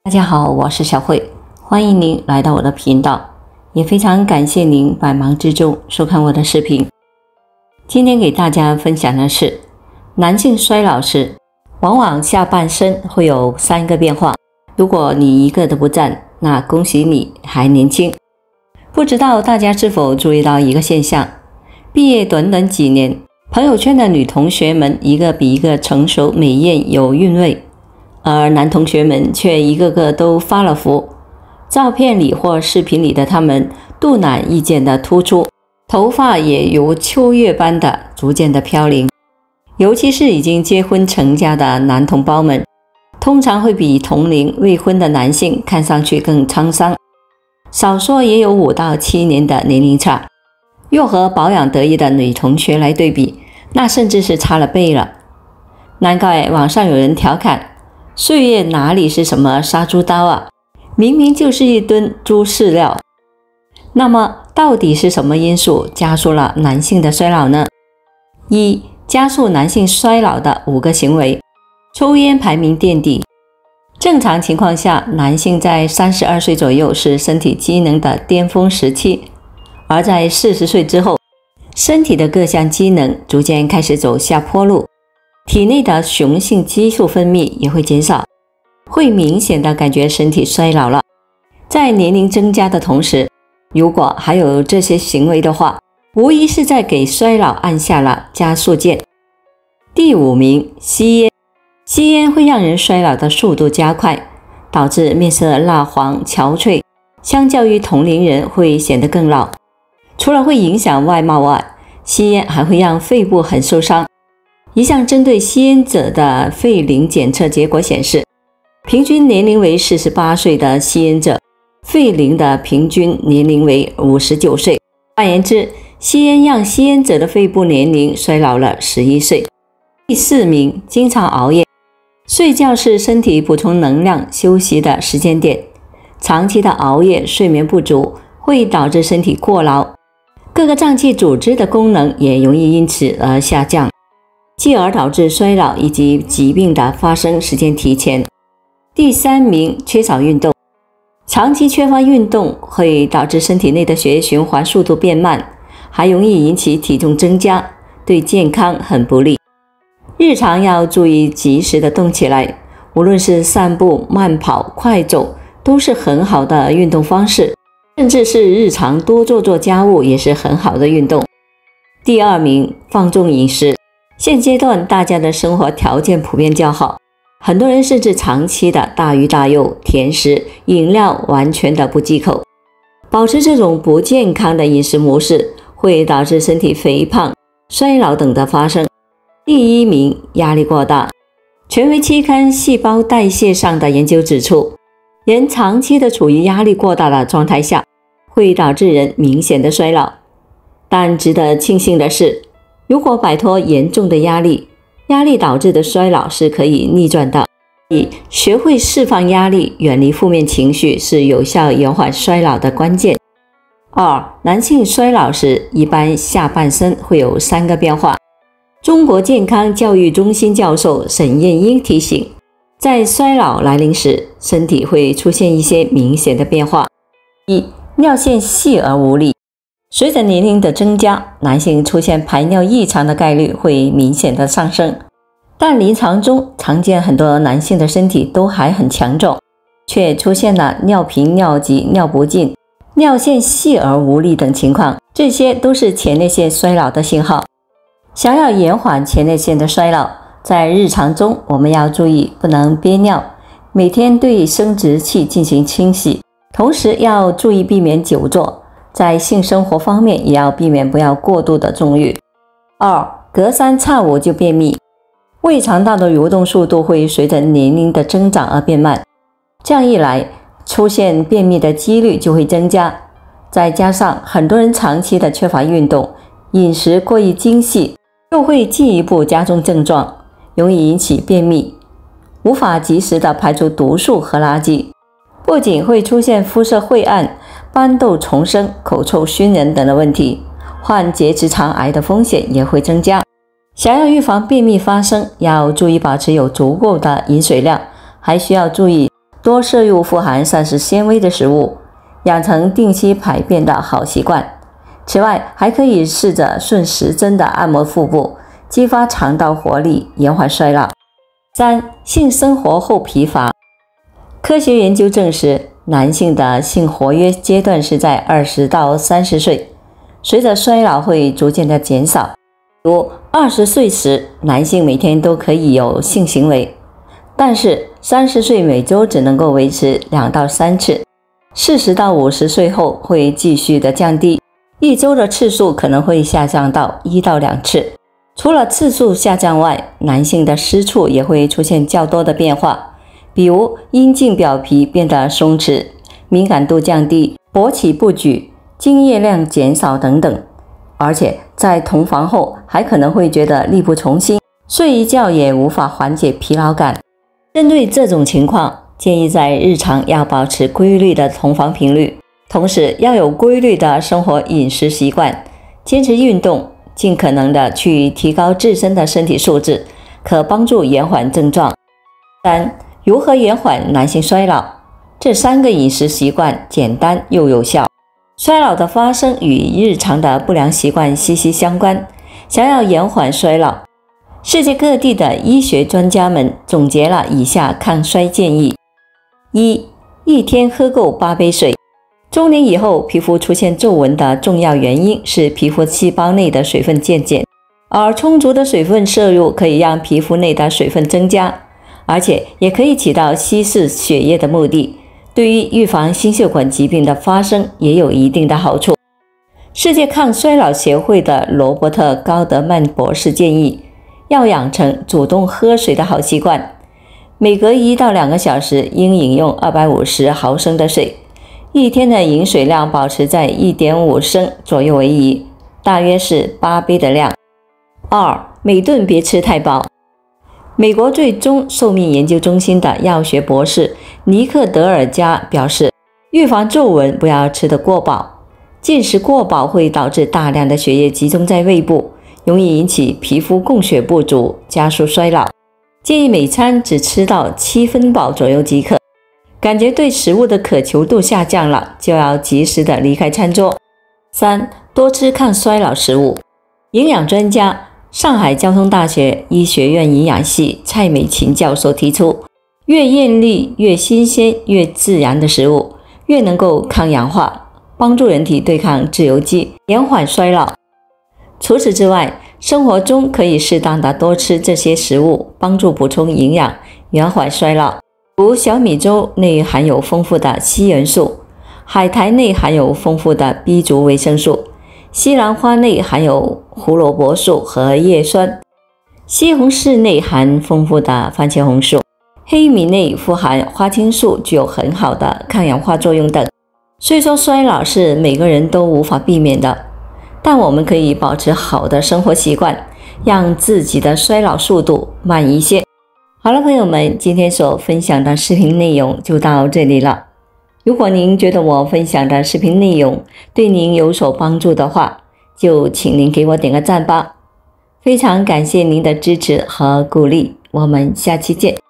大家好，我是小慧，欢迎您来到我的频道，也非常感谢您百忙之中收看我的视频。今天给大家分享的是，男性衰老时，往往下半身会有3个变化，如果你一个都不占，那恭喜你还年轻。不知道大家是否注意到一个现象，毕业短短几年，朋友圈的女同学们一个比一个成熟美艳有韵味，而男同学们却一个个都发了福。照片里或视频里的他们肚腩日渐的突出，头发也如秋月般的逐渐的飘零。尤其是已经结婚成家的男同胞们，通常会比同龄未婚的男性看上去更沧桑，少说也有5到7年的年龄差。若和保养得宜的女同学来对比，那甚至是差了倍了。难怪网上有人调侃，岁月哪里是什么杀猪刀啊，明明就是一吨猪饲料。那么到底是什么因素加速了男性的衰老呢？一、加速男性衰老的5个行为。抽烟排名垫底。正常情况下，男性在32岁左右是身体机能的巅峰时期，而在40岁之后，身体的各项机能逐渐开始走下坡路，体内的雄性激素分泌也会减少，会明显的感觉身体衰老了。在年龄增加的同时，如果还有这些行为的话，无疑是在给衰老按下了加速键。第5名，吸烟。吸烟会让人衰老的速度加快，导致面色蜡黄憔悴，相较于同龄人会显得更老。除了会影响外貌外，吸烟还会让肺部很受伤。一项针对吸烟者的肺龄检测结果显示，平均年龄为48岁的吸烟者，肺龄的平均年龄为59岁。换言之，吸烟让吸烟者的肺部年龄衰老了11岁。第4名，经常熬夜。睡觉是身体补充能量休息的时间点，长期的熬夜睡眠不足会导致身体过劳，各个脏器组织的功能也容易因此而下降，继而导致衰老以及疾病的发生时间提前。第3名，缺少运动。长期缺乏运动会导致身体内的血液循环速度变慢，还容易引起体重增加，对健康很不利。日常要注意及时的动起来，无论是散步、慢跑、快走，都是很好的运动方式，甚至是日常多做做家务也是很好的运动。第2名，放纵饮食。现阶段大家的生活条件普遍较好，很多人甚至长期的大鱼大肉、甜食、饮料完全的不忌口。保持这种不健康的饮食模式，会导致身体肥胖、衰老等的发生。第1名，压力过大。权威期刊《细胞代谢》上的研究指出，人长期的处于压力过大的状态下，会导致人明显的衰老。但值得庆幸的是，如果摆脱严重的压力导致的衰老是可以逆转的。学会释放压力，远离负面情绪是有效延缓衰老的关键。2. 男性衰老时，一般下半身会有3个变化。中国健康教育中心教授沈燕英提醒，在衰老来临时，身体会出现一些明显的变化。1. 尿线细而无力。随着年龄的增加，男性出现排尿异常的概率会明显的上升，但临床中常见很多男性的身体都还很强壮，却出现了尿频、尿急、尿不尽、尿线细而无力等情况，这些都是前列腺衰老的信号。想要延缓前列腺的衰老，在日常中我们要注意不能憋尿，每天对生殖器进行清洗，同时要注意避免久坐，在性生活方面也要避免不要过度的纵欲。2. 隔3差5就便秘。胃肠道的蠕动速度会随着年龄的增长而变慢，这样一来，出现便秘的几率就会增加。再加上很多人长期的缺乏运动，饮食过于精细，又会进一步加重症状，容易引起便秘，无法及时的排出毒素和垃圾，不仅会出现肤色晦暗、斑痘丛生、口臭熏人等的问题，患结直肠癌的风险也会增加。想要预防便秘发生，要注意保持有足够的饮水量，还需要注意多摄入富含膳食纤维的食物，养成定期排便的好习惯。此外，还可以试着顺时针的按摩腹部，激发肠道活力，延缓衰老。3、性生活后疲乏。科学研究证实，男性的性活跃阶段是在20到30岁，随着衰老会逐渐的减少。如20岁时，男性每天都可以有性行为，但是30岁每周只能够维持2到3次，40到50岁后会继续的降低，一周的次数可能会下降到1到2次。除了次数下降外，男性的私处也会出现较多的变化，比如阴茎表皮变得松弛，敏感度降低，勃起不举，精液量减少等等。而且在同房后还可能会觉得力不从心，睡一觉也无法缓解疲劳感。针对这种情况，建议在日常要保持规律的同房频率，同时要有规律的生活饮食习惯，坚持运动，尽可能的去提高自身的身体素质，可帮助延缓症状。3、如何延缓男性衰老？这3个饮食习惯简单又有效。衰老的发生与日常的不良习惯息息相关。想要延缓衰老，世界各地的医学专家们总结了以下抗衰建议。1、一天喝够8杯水。中年以后皮肤出现皱纹的重要原因是皮肤细胞内的水分渐减，而充足的水分摄入可以让皮肤内的水分增加，而且也可以起到稀释血液的目的，对于预防心血管疾病的发生也有一定的好处。世界抗衰老协会的罗伯特·高德曼博士建议，要养成主动喝水的好习惯，每隔1到2个小时应饮用250毫升的水，一天的饮水量保持在 1.5 升左右为宜，大约是8杯的量。2、每顿别吃太饱。美国最终寿命研究中心的药学博士尼克德尔加表示，预防皱纹不要吃得过饱，进食过饱会导致大量的血液集中在胃部，容易引起皮肤供血不足，加速衰老。建议每餐只吃到7分饱左右即可。感觉对食物的渴求度下降了，就要及时的离开餐桌。3、多吃抗衰老食物。营养专家、上海交通大学医学院营养系蔡美琴教授提出，越艳丽、越新鲜、越自然的食物，越能够抗氧化，帮助人体对抗自由基，延缓衰老。除此之外，生活中可以适当的多吃这些食物，帮助补充营养，延缓衰老。如小米粥内含有丰富的硒元素，海苔内含有丰富的 B 族维生素，西兰花内含有胡萝卜素和叶酸，西红柿内含丰富的番茄红素，黑米内富含花青素，具有很好的抗氧化作用等。虽说衰老是每个人都无法避免的，但我们可以保持好的生活习惯，让自己的衰老速度慢一些。好了，朋友们，今天所分享的视频内容就到这里了。如果您觉得我分享的视频内容对您有所帮助的话，就请您给我点个赞吧。非常感谢您的支持和鼓励，我们下期见。